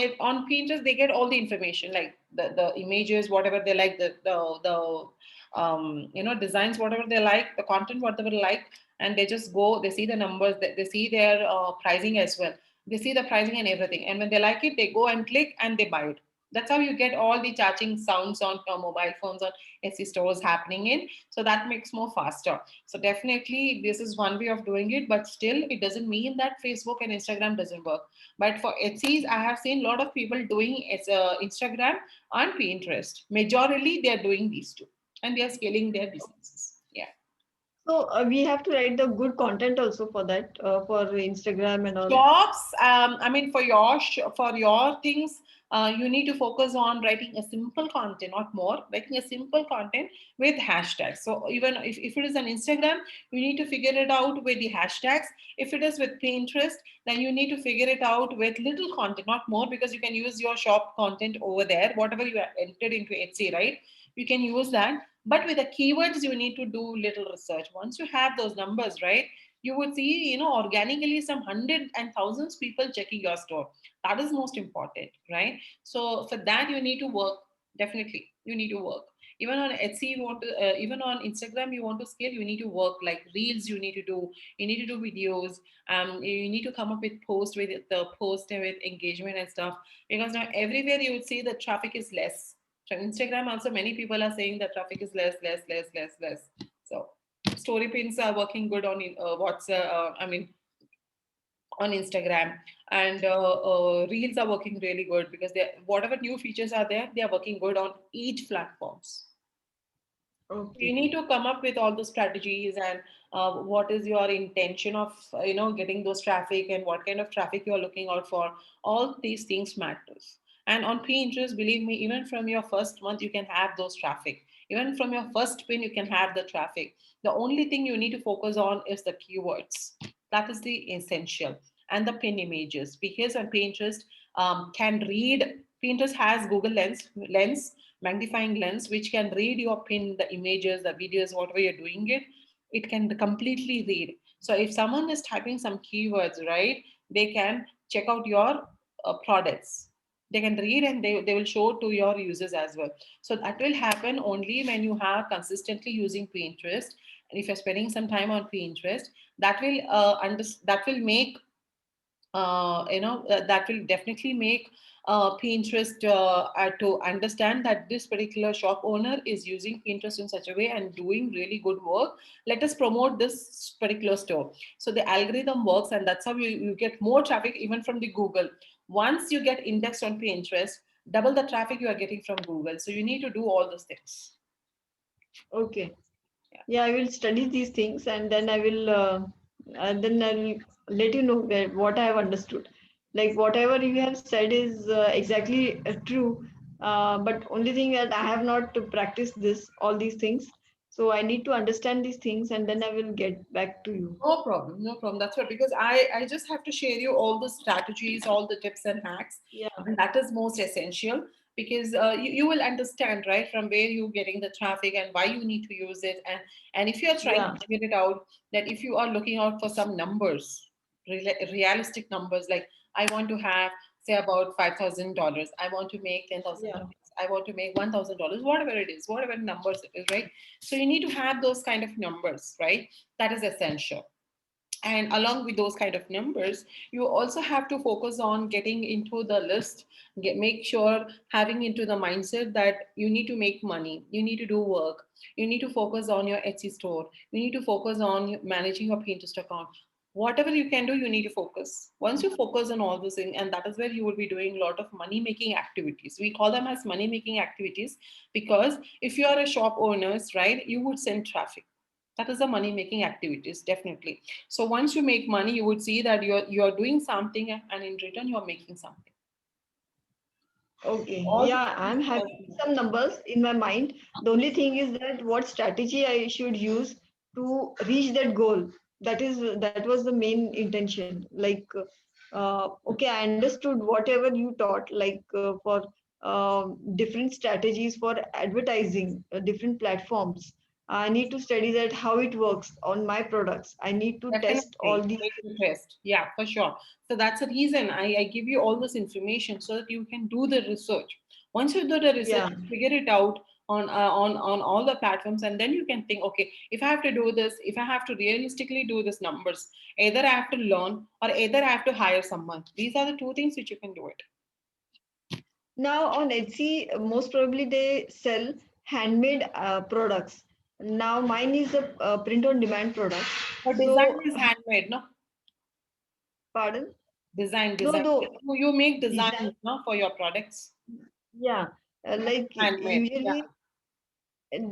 Pinterest they get all the information, like the images, whatever they like, the designs, whatever they like, the content, whatever they like, and they just go, they see the numbers, they see their pricing as well. They see the pricing and everything, and when they like it, they go and click and they buy it. That's how you get all the charging sounds on mobile phones or Etsy stores happening in. So that makes more faster. So definitely this is one way of doing it, but still it doesn't mean that Facebook and Instagram doesn't work. But for Etsy, I have seen a lot of people doing Instagram and Pinterest. Majorly, they are doing these two, and they are scaling their businesses. Yeah. So we have to write the good content also for that, for Instagram and all. Shops, I mean, for your things, you need to focus on writing a simple content, not more, writing a simple content with hashtags. So even if it is an Instagram, you need to figure it out with the hashtags. If it is with Pinterest, then you need to figure it out with little content, not more, because you can use your shop content over there, whatever you have entered into Etsy, right? You can use that. But with the keywords, you need to do little research. Once you have those numbers, right, you would see, organically some hundred and thousands people checking your store. That is most important, right? So for that, you need to work. Definitely, you need to work. Even on Etsy, you want to, even on Instagram, you want to scale, you need to work like reels, you need to do videos. You need to come up with post with engagement and stuff, because now everywhere you would see the traffic is less. So Instagram also, many people are saying that traffic is less. So story pins are working good on WhatsApp. I mean, on Instagram, and reels are working really good, because they, whatever new features are there, they are working good on each platforms. You Okay. need to come up with all the strategies, and what is your intention of getting those traffic, and what kind of traffic you're looking out for. All these things matters. And on Pinterest, believe me, even from your first month you can have those traffic. Even from your first pin you can have the traffic. The only thing you need to focus on is the keywords. That is the essential. And the pin images, because on Pinterest, can read. Pinterest has Google lens magnifying lens, which can read your pin, the images, the videos, whatever you're doing it can completely read. So if someone is typing some keywords, right, they can check out your products. They can read, and they will show to your users as well. So that will happen only when you are consistently using Pinterest. And if you're spending some time on Pinterest, that will make that will definitely make Pinterest to understand that this particular shop owner is using Pinterest in such a way and doing really good work. Let us promote this particular store. So the algorithm works, and that's how you get more traffic even from the Google. Once you get indexed on Pinterest, double the traffic you are getting from Google. So you need to do all those things. Okay. Yeah. Yeah, I will study these things, and then I'll let you know what I have understood. Like whatever you have said is exactly true. But only thing that I have not practiced all these things. So I need to understand these things, and then I will get back to you. No problem, no problem. That's right. Because I just have to share you all the strategies, all the tips and hacks, Yeah. and that is most essential, because you will understand, right, from where you're getting the traffic and why you need to use it. And if you are trying Yeah. to figure it out, that if you are looking out for some numbers, realistic numbers, like I want to have, say, about $5,000. I want to make Yeah. $10,000. I want to make $1,000. Whatever it is, whatever numbers it is, right? So you need to have those kind of numbers, right? That is essential. And along with those kind of numbers, you also have to focus on getting into the list. Make sure, having into the mindset that you need to make money, you need to do work, you need to focus on your Etsy store, you need to focus on managing your Pinterest account. Whatever you can do, you need to focus. Once you focus on all those things, and that is where you will be doing a lot of money making activities. We call them as money making activities, because if you are a shop owners, right, you would send traffic. That is the money making activities, definitely. So once you make money, you would see that you're doing something, and in return you're making something. Okay. All Yeah, the I'm having some numbers in my mind. The only thing is that what strategy I should use to reach that goal. That was the main intention. Like, okay, I understood whatever you taught. Like for different strategies for advertising, different platforms. I need to study that how it works on my products. I need to test all Definitely, these. take interest. Yeah, for sure. So that's the reason I give you all this information so that you can do the research. Once you do the research, Yeah, figure it out on all the platforms, and then you can think, okay, if I have to do this, if I have to realistically do this numbers, either I have to learn or either I have to hire someone. These are the two things which you can do it. now on Etsy, most probably they sell handmade products. Now mine is a print on demand product. But design So, is handmade, no? pardon? No, Design. no, You make designs, design. no, for your products. Yeah, like Handmade. Yeah. usually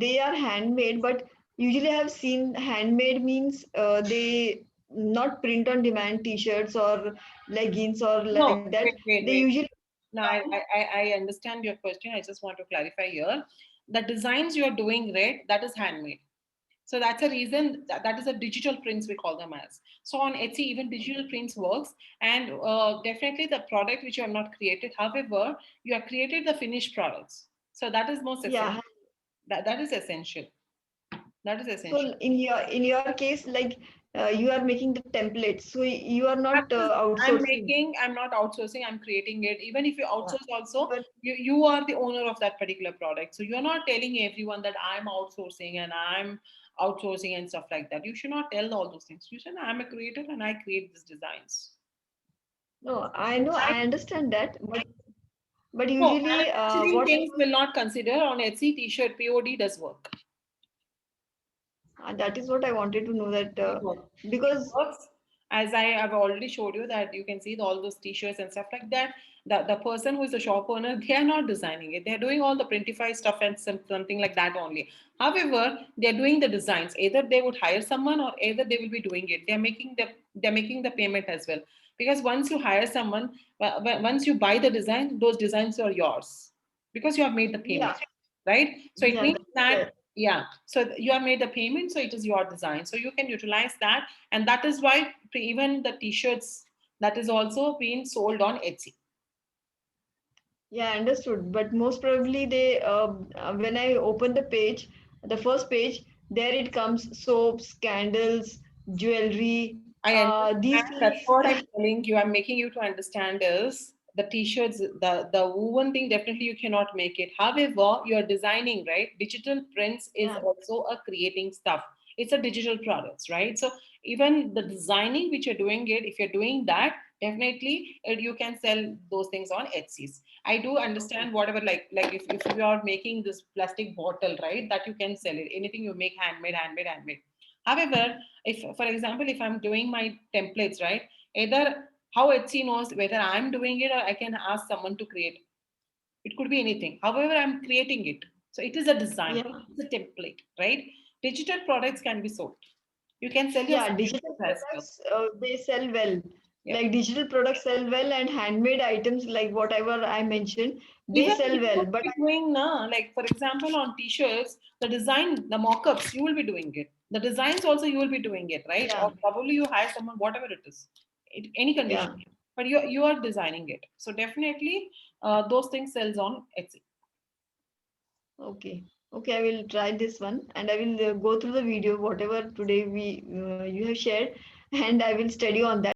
they are handmade, but usually I have seen handmade means they not print on demand t-shirts or leggings or like No, that. They wait. usually No, come. I understand your question. I just want to clarify here. The designs you are doing, right, that is handmade. So that's a reason that is a digital prints we call them as. So on Etsy, even digital prints works, and definitely the product which you have not created. However, you have created the finished products. So that is most essential. Yeah. That is essential. That is essential. So in your case, like you are making the templates, so you are not outsourcing. I'm not outsourcing, I'm creating it. Even if you Yeah. outsource also, But you are the owner of that particular product. So you're not telling everyone that I'm outsourcing and I'm outsourcing and stuff like that. You should not tell all those things. You should, I'm a creator and I create these designs. no, I know, I understand that, but No, usually manufacturing what things will not consider on Etsy t-shirt POD does work. that is what I wanted to know that It because works. As I have already showed you that you can see all those t-shirts and stuff like that. The person who is the shop owner, they are not designing it. They're doing all the printify stuff and something like that only. However, they're doing the designs. Either they would hire someone or either they will be doing it. They're making the payment as well. Because once you hire someone, once you buy the design, those designs are yours because you have made the yeah, payment, right? So it yeah, means that's that, correct. yeah, so you have made the payment, so it is your design, so you can utilize that. And that is why even the t-shirts, that is also being sold on Etsy. Yeah, understood. But most probably they, when I open the page, the first page, there it comes soaps, candles, jewelry, I these understand. things. That's what I'm telling you. I'm making you to understand is the t-shirts, the woven thing, definitely you cannot make it. However, you're designing, right? Digital prints is Yeah, also a creating stuff. It's a digital products, right? So even the designing which you're doing it, if you're doing that, definitely you can sell those things on Etsy's. I do okay. understand whatever, like if you are making this plastic bottle, right, that you can sell it. Anything you make handmade. However, if for example, if I'm doing my templates, right, either how Etsy knows whether I'm doing it or I can ask someone to create. It could be anything. However, I'm creating it. So it is a design, Yeah, it's a template, right? Digital products can be sold. You can sell your yeah, digital certificates as well. products, they sell well. Yeah. Like digital products sell well, and handmade items, like whatever I mentioned, they Even sell you well. would But be doing na, like for example, on t-shirts, the design, the mock-ups, you will be doing it. The designs also you will be doing it, right? yeah, Or probably you hire someone, whatever it is, any condition. yeah, But you are designing it. So definitely those things sells on Etsy. okay. Okay, I will try this one and I will go through the video, whatever today you have shared, and I will study on that.